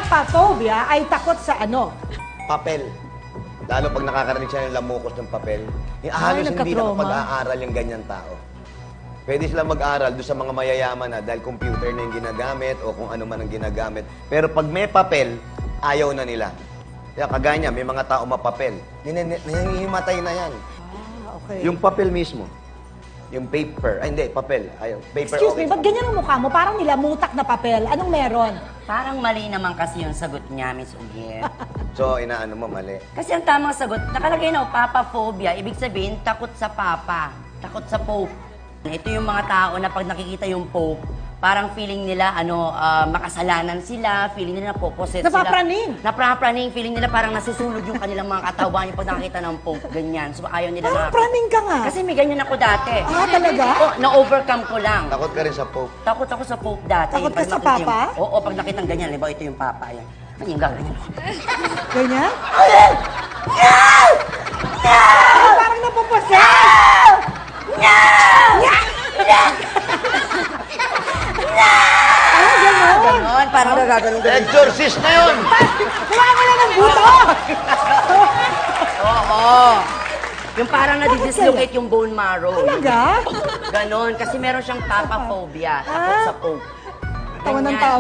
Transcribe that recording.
papaphobia ay takot sa ano? Papel. Lalo pag nakakarinig siya ng lamukos ng papel. Halos hindi nagka-trauma. nakapag-aaral yung ganyan tao. Pwede sila mag-aral doon sa mga mayayaman na dahil computer na yung ginagamit o kung ano man ang ginagamit. Pero pag may papel, ayaw na nila. Kaya kagaya niya, may mga tao mapapel. Nangihimatay na yan. Ah, okay. Yung papel mismo. Yung paper. Ay, hindi, papel. Ayaw. Paper, Excuse okay. me, ba't ganyan ang mukha mo? Parang nilamutak na papel. Anong meron? Parang mali naman kasi yung sagot niya, Miss Uliet. So, inaano mo, mali. Kasi ang tamang sagot, nakalagay na, papaphobia, ibig sabihin, takot sa papa, takot sa pope. Ito yung mga tao na pag nakikita yung pope, parang feeling nila, makasalanan sila, feeling nila napopossess sila. Napapraning. Napapraning, feeling nila parang nasusunog yung kanilang mga katawan yung pag nakikita ng pope, ganyan. So ayaw nila Parang praning ka nga. Kasi may ganyan ako dati. Ah, talaga? Oo, na-overcome ko lang. Takot ka rin sa Pope. Takot ako sa pope dati. Takot ka Pag sa nakita papa? Oo, pag nakita ng ganyan, liba, ito yung papa. Yan. Ano yung gaganyan? Ganyan? Parang napapasa. Ganon, parang nagaganon. Exorcist na yun! Kumain mo na ng buto! Oo. Yung parang nadidislocate yung bone marrow. Talaga? Ganon, kasi meron siyang papaphobia. Takot sa pope. Tawa ng Ganyan. tao.